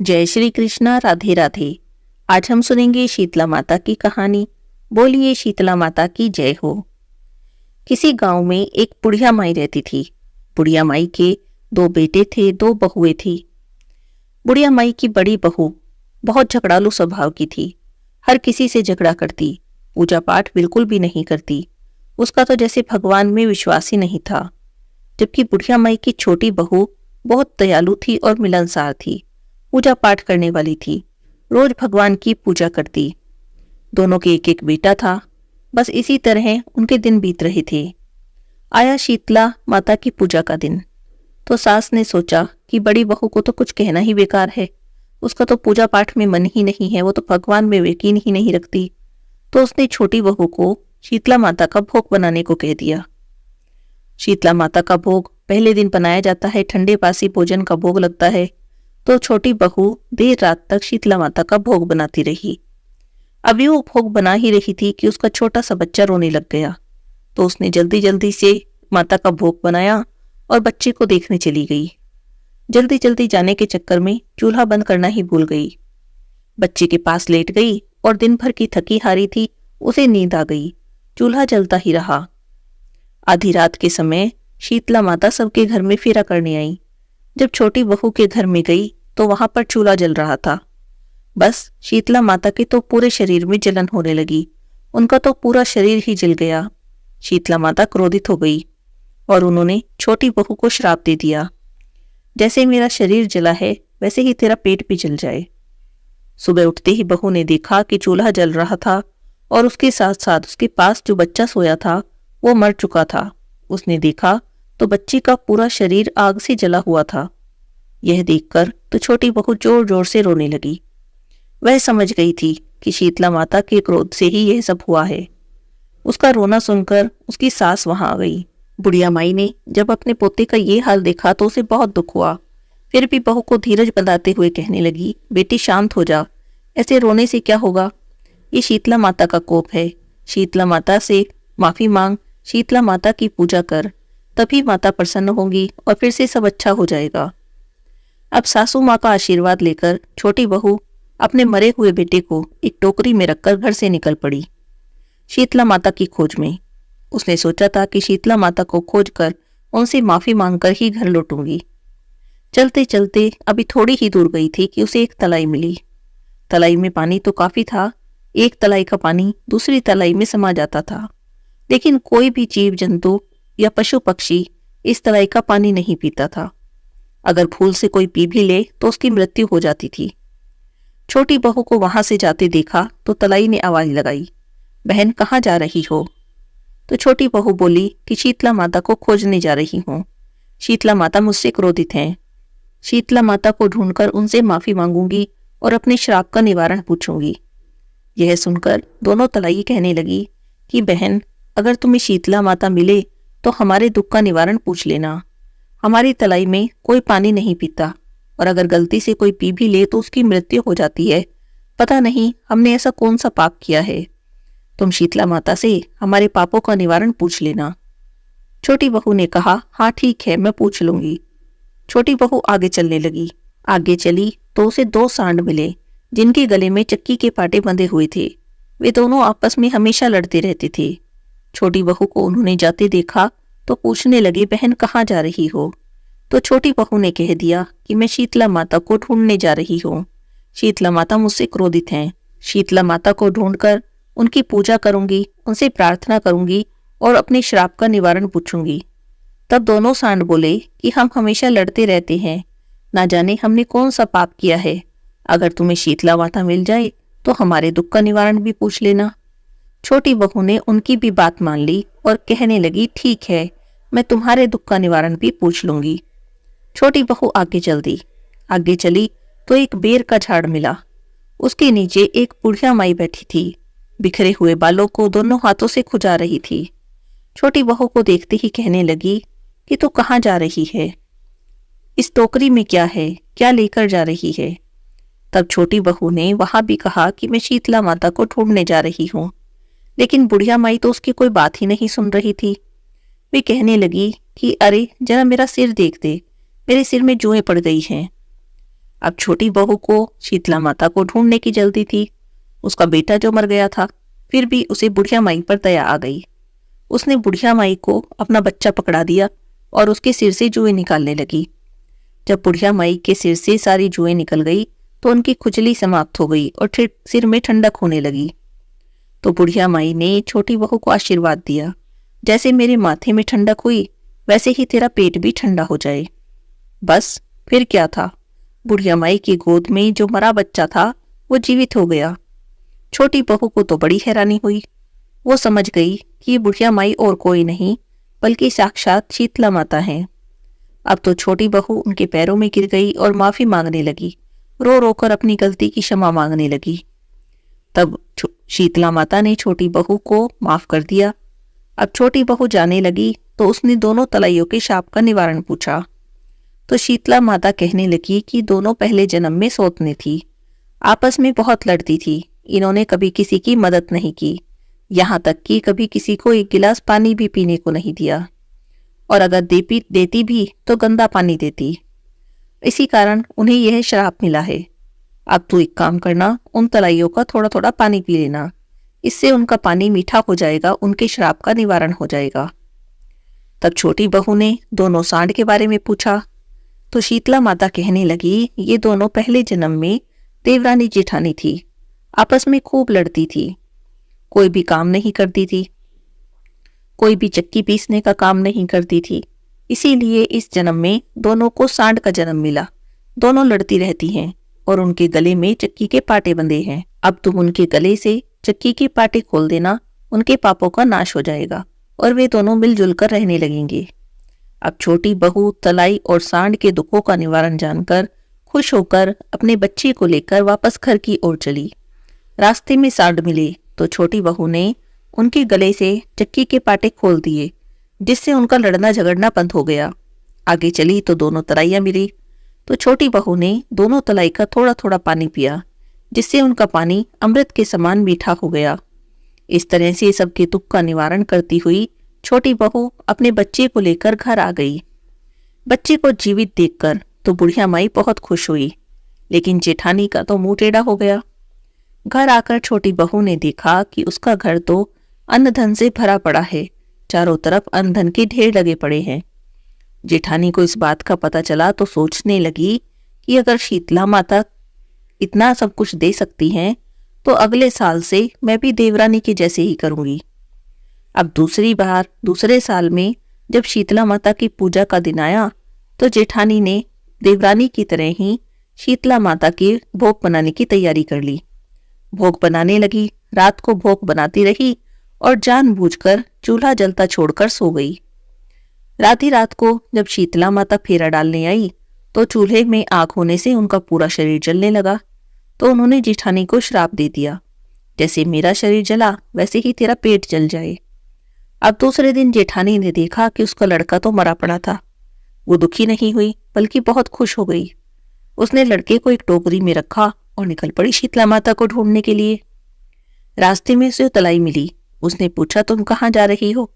जय श्री कृष्णा। राधे राधे। आज हम सुनेंगे शीतला माता की कहानी। बोलिए शीतला माता की जय हो। किसी गांव में एक बुढ़िया माई रहती थी। बुढ़िया माई के 2 बेटे थे, 2 बहुएं थी। बुढ़िया माई की बड़ी बहू बहुत झगड़ालू स्वभाव की थी। हर किसी से झगड़ा करती, पूजा पाठ बिल्कुल भी नहीं करती। उसका तो जैसे भगवान में विश्वास ही नहीं था। जबकि बुढ़िया माई की छोटी बहू बहुत दयालु थी और मिलनसार थी, पूजा पाठ करने वाली थी, रोज भगवान की पूजा करती। दोनों के एक एक बेटा था। बस इसी तरह उनके दिन बीत रहे थे। आया शीतला माता की पूजा का दिन, तो सास ने सोचा कि बड़ी बहू को तो कुछ कहना ही बेकार है। उसका तो पूजा पाठ में मन ही नहीं है, वो तो भगवान में यकीन ही नहीं रखती। तो उसने छोटी बहू को शीतला माता का भोग बनाने को कह दिया। शीतला माता का भोग पहले दिन बनाया जाता है, ठंडे बासी भोजन का भोग लगता है। तो छोटी बहू देर रात तक शीतला माता का भोग बनाती रही। अभी वो भोग बना ही रही थी कि उसका छोटा सा बच्चा रोने लग गया। तो उसने जल्दी जल्दी से माता का भोग बनाया और बच्चे को देखने चली गई। जल्दी जल्दी जाने के चक्कर में चूल्हा बंद करना ही भूल गई। बच्चे के पास लेट गई और दिन भर की थकी हारी थी, उसे नींद आ गई। चूल्हा जलता ही रहा। आधी रात के समय शीतला माता सबके घर में फेरा करने आई। जब छोटी बहू के घर में गई तो वहां पर चूल्हा जल रहा था। बस शीतला माता के तो पूरे शरीर में जलन होने लगी। उनका तो पूरा शरीर ही जल गया। शीतला माता क्रोधित हो गई और उन्होंने छोटी बहू को श्राप दे दिया, जैसे मेरा शरीर जला है वैसे ही तेरा पेट भी जल जाए। सुबह उठते ही बहू ने देखा कि चूल्हा जल रहा था और उसके साथ साथ उसके पास जो बच्चा सोया था वो मर चुका था। उसने देखा तो बच्ची का पूरा शरीर आग से जला हुआ था। यह देखकर तो छोटी बहू जोर जोर से रोने लगी। वह समझ गई थी कि शीतला माता के क्रोध से ही यह सब हुआ है। उसका रोना सुनकर उसकी सास वहां आ गई। बुढ़िया माई ने जब अपने पोते का ये हाल देखा तो उसे बहुत दुख हुआ। फिर भी बहू को धीरज बंधाते हुए कहने लगी, बेटी शांत हो जा, ऐसे रोने से क्या होगा। ये शीतला माता का कोप है। शीतला माता से माफी मांग, शीतला माता की पूजा कर, तभी माता प्रसन्न होंगी और फिर से सब अच्छा हो जाएगा। अब सासू माँ का आशीर्वाद लेकर छोटी बहू अपने मरे हुए बेटे को एक टोकरी में रखकर घर से निकल पड़ी शीतला माता की खोज में। उसने सोचा था कि शीतला माता को खोजकर उनसे माफी मांगकर ही घर लौटूंगी। चलते चलते अभी थोड़ी ही दूर गई थी कि उसे एक तलाई मिली। तलाई में पानी तो काफी था। एक तलाई का पानी दूसरी तलाई में समा जाता था, लेकिन कोई भी जीव जंतु या पशु पक्षी इस तलाई का पानी नहीं पीता था। अगर भूल से कोई पी भी ले तो उसकी मृत्यु हो जाती थी। छोटी बहू को वहां से जाते देखा तो तलाई ने आवाज लगाई, बहन कहाँ जा रही हो। तो छोटी बहू बोली कि शीतला माता को खोजने जा रही हूँ। शीतला माता मुझसे क्रोधित हैं। शीतला माता को ढूंढकर उनसे माफी मांगूंगी और अपने श्राप का निवारण पूछूंगी। यह सुनकर दोनों तलाई कहने लगी कि बहन, अगर तुम्हें शीतला माता मिले तो हमारे दुख का निवारण पूछ लेना। हमारी तलाई में कोई पानी नहीं पीता और अगर गलती से कोई पी भी ले तो उसकी मृत्यु हो जाती है। पता नहीं हमने ऐसा कौन सा पाप किया है। तुम शीतला माता से हमारे पापों का निवारण पूछ लेना। छोटी बहू ने कहा, हाँ ठीक है, मैं पूछ लूंगी। छोटी बहू आगे चलने लगी। आगे चली तो उसे 2 सांड मिले जिनके गले में चक्की के पाटे बंधे हुए थे। वे दोनों आपस में हमेशा लड़ते रहते थे। छोटी बहू को उन्होंने जाते देखा तो पूछने लगे, बहन कहाँ जा रही हो। तो छोटी बहू ने कह दिया कि मैं शीतला माता को ढूंढने जा रही हूँ। शीतला माता मुझसे क्रोधित हैं। शीतला माता को ढूंढकर उनकी पूजा करूंगी, उनसे प्रार्थना करूंगी और अपने श्राप का निवारण पूछूंगी। तब दोनों सांड बोले कि हम हमेशा लड़ते रहते हैं, ना जाने हमने कौन सा पाप किया है। अगर तुम्हें शीतला माता मिल जाए तो हमारे दुख का निवारण भी पूछ लेना। छोटी बहू ने उनकी भी बात मान ली और कहने लगी, ठीक है, मैं तुम्हारे दुख का निवारण भी पूछ लूंगी। छोटी बहू आगे चली तो एक बेर का झाड़ मिला। उसके नीचे एक बुढ़िया माई बैठी थी। बिखरे हुए बालों को दोनों हाथों से खुजा रही थी। छोटी बहू को देखते ही कहने लगी कि तू कहाँ जा रही है, इस टोकरी में क्या है, क्या लेकर जा रही है। तब छोटी बहू ने वहां भी कहा कि मैं शीतला माता को ढूंढने जा रही हूँ। लेकिन बुढ़िया माई तो उसकी कोई बात ही नहीं सुन रही थी। वे कहने लगी कि अरे जरा मेरा सिर देख दे, मेरे सिर में जुएं पड़ गई हैं। अब छोटी बहू को शीतला माता को ढूंढने की जल्दी थी। उसका बेटा जो मर गया था, फिर भी उसे बुढ़िया माई पर दया आ गई। उसने बुढ़िया माई को अपना बच्चा पकड़ा दिया और उसके सिर से जुएं निकालने लगी। जब बुढ़िया माई के सिर से सारी जुएं निकल गई तो उनकी खुजली समाप्त हो गई और सिर में ठंडक होने लगी। तो बुढ़िया माई ने छोटी बहू को आशीर्वाद दिया, जैसे मेरे माथे में ठंडक हुई वैसे ही तेरा पेट भी ठंडा हो जाए। बस फिर क्या था, बुढ़िया माई की गोद में जो मरा बच्चा था वो जीवित हो गया। छोटी बहू को तो बड़ी हैरानी हुई। वो समझ गई कि ये बुढ़िया माई और कोई नहीं बल्कि साक्षात शीतला माता है। अब तो छोटी बहू उनके पैरों में गिर गई और माफी मांगने लगी, रो रो कर अपनी गलती की क्षमा मांगने लगी। तब शीतला माता ने छोटी बहू को माफ कर दिया। अब छोटी बहू जाने लगी तो उसने दोनों तलाइयों के शाप का निवारण पूछा। तो शीतला माता कहने लगी कि दोनों पहले जन्म में सौतने थी, आपस में बहुत लड़ती थी। इन्होंने कभी किसी की मदद नहीं की, यहाँ तक कि कभी किसी को एक गिलास पानी भी पीने को नहीं दिया, और अगर देती भी तो गंदा पानी देती। इसी कारण उन्हें यह श्राप मिला है। अब तू एक काम करना, उन तलाइयों का थोड़ा थोड़ा पानी पी लेना, इससे उनका पानी मीठा हो जाएगा, उनके श्राप का निवारण हो जाएगा। तब छोटी बहू ने दोनों सांड के बारे में पूछा। तो शीतला माता कहने लगी, ये दोनों पहले जन्म में देवरानी जेठानी थी, आपस में खूब लड़ती थी, कोई भी काम नहीं करती थी, कोई भी चक्की पीसने का काम नहीं करती थी। इसीलिए इस जन्म में दोनों को सांड का जन्म मिला। दोनों लड़ती रहती हैं और उनके गले में चक्की के पाटे बंधे हैं। अब तुम उनके गले से चक्की के पाटे खोल देना, उनके पापों का नाश हो जाएगा और वे दोनों मिलजुल कर रहने लगेंगे। अब छोटी बहू तलाई और सांड के दुखों का निवारण जानकर खुश होकर अपने बच्चे को लेकर वापस घर की ओर चली। रास्ते में सांड मिले तो छोटी बहू ने उनके गले से चक्की के पाटे खोल दिए, जिससे उनका लड़ना झगड़ना बंद हो गया। आगे चली तो दोनों तलाइयां मिली तो छोटी बहू ने दोनों तलाई का थोड़ा थोड़ा पानी पिया, जिससे उनका पानी अमृत के समान मीठा हो गया। इस तरह से सबके दुख का निवारण करती हुई छोटी बहू अपने बच्चे को लेकर घर आ गई। बच्चे को जीवित देखकर तो बुढ़िया माई बहुत खुश हुई, लेकिन जेठानी का तो मुंह टेढ़ा हो गया। घर आकर छोटी बहू ने देखा कि उसका घर तो अन्न धन से भरा पड़ा है, चारों तरफ अन्न धन के ढेर लगे पड़े हैं। जेठानी को इस बात का पता चला तो सोचने लगी कि अगर शीतला माता इतना सब कुछ दे सकती हैं तो अगले साल से मैं भी देवरानी के जैसे ही करूंगी। अब दूसरी बार दूसरे साल में जब शीतला माता की पूजा का दिन आया तो जेठानी ने देवरानी की तरह ही शीतला माता के भोग बनाने की तैयारी कर ली। भोग बनाने लगी, रात को भोग बनाती रही और जानबूझकर चूल्हा जलता छोड़कर सो गई। रात ही रात को जब शीतला माता फेरा डालने आई तो चूल्हे में आग होने से उनका पूरा शरीर जलने लगा। तो उन्होंने जेठानी को श्राप दे दिया, जैसे मेरा शरीर जला वैसे ही तेरा पेट जल जाए। अब दूसरे दिन जेठानी ने देखा कि उसका लड़का तो मरा पड़ा था। वो दुखी नहीं हुई बल्कि बहुत खुश हो गई। उसने लड़के को एक टोकरी में रखा और निकल पड़ी शीतला माता को ढूंढने के लिए। रास्ते में उसे तलाई मिली। उसने पूछा, तुम कहाँ जा रही हो?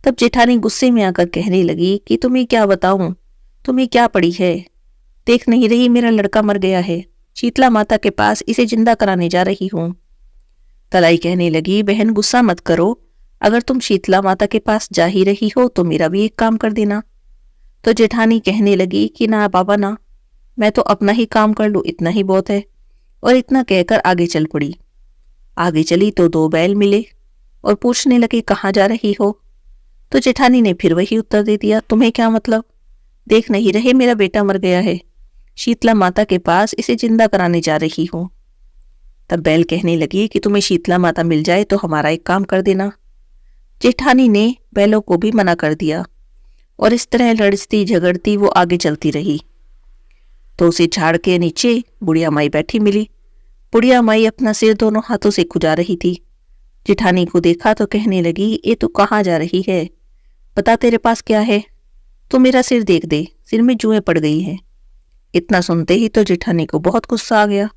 तब जेठानी गुस्से में आकर कहने लगी कि तुम्हें क्या बताऊं, तुम्हें क्या पड़ी है? देख नहीं रही मेरा लड़का मर गया है, शीतला माता के पास इसे जिंदा कराने जा रही हूं। तलाई कहने लगी, बहन गुस्सा मत करो, अगर तुम शीतला माता के पास जा ही रही हो तो मेरा भी एक काम कर देना। तो जेठानी कहने लगी कि ना बाबा ना, मैं तो अपना ही काम कर लूं, इतना ही बहुत है। और इतना कहकर आगे चल पड़ी। आगे चली तो दो बैल मिले और पूछने लगे, कहाँ जा रही हो? तो जेठानी ने फिर वही उत्तर दे दिया, तुम्हें क्या मतलब, देख नहीं रहे मेरा बेटा मर गया है, शीतला माता के पास इसे जिंदा कराने जा रही हूं। तब बैल कहने लगी कि तुम्हें शीतला माता मिल जाए तो हमारा एक काम कर देना। जेठानी ने बैलों को भी मना कर दिया और इस तरह लड़ती झगड़ती वो आगे चलती रही। तो उसे झाड़ के नीचे बुढ़िया माई बैठी मिली। बुढ़िया माई अपना सिर दोनों हाथों से खुजा रही थी। जेठानी को देखा तो कहने लगी, ये तू कहाँ जा रही है, बता तेरे पास क्या है? तो मेरा सिर देख दे, सिर में जुएं पड़ गई हैं। इतना सुनते ही तो जेठानी को बहुत गुस्सा आ गया।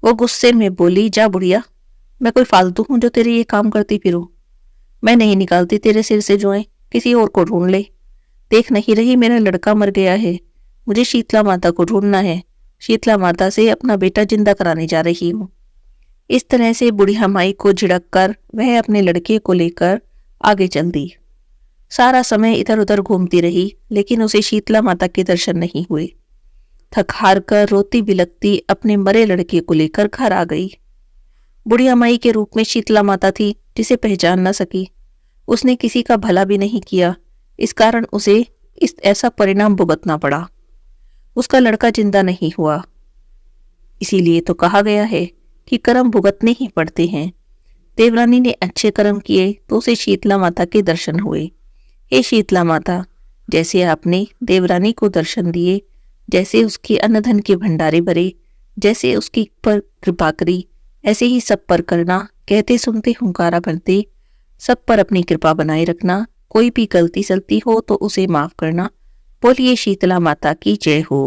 वो गुस्से में बोली, जा बुढ़िया, मैं कोई फालतू हूं जो तेरे ये काम करती फिरूं? मैं नहीं निकालती तेरे सिर से जुएं, किसी और को ढूंढ ले। देख नहीं रही मेरा लड़का मर गया है, मुझे शीतला माता को ढूंढना है, शीतला माता से अपना बेटा जिंदा कराने जा रही हूँ। इस तरह से बुढ़िया माई को झिड़क कर वह अपने लड़के को लेकर आगे चल दी। सारा समय इधर उधर घूमती रही, लेकिन उसे शीतला माता के दर्शन नहीं हुए। थक हार कर रोती बिलखती अपने मरे लड़के को लेकर घर आ गई। बुढ़िया माई के रूप में शीतला माता थी, जिसे पहचान न सकी। उसने किसी का भला भी नहीं किया, इस कारण उसे इस ऐसा परिणाम भुगतना पड़ा। उसका लड़का जिंदा नहीं हुआ। इसीलिए तो कहा गया है कि कर्म भुगतने ही पड़ते हैं। देवरानी ने अच्छे कर्म किए तो उसे शीतला माता के दर्शन हुए। हे शीतला माता, जैसे आपने देवरानी को दर्शन दिए, जैसे उसके अन्नधन के भंडारे भरे, जैसे उसकी पर कृपा करी, ऐसे ही सब पर करना। कहते सुनते हुंकारा भरते सब पर अपनी कृपा बनाए रखना। कोई भी गलती सलती हो तो उसे माफ करना। बोलिए शीतला माता की जय हो।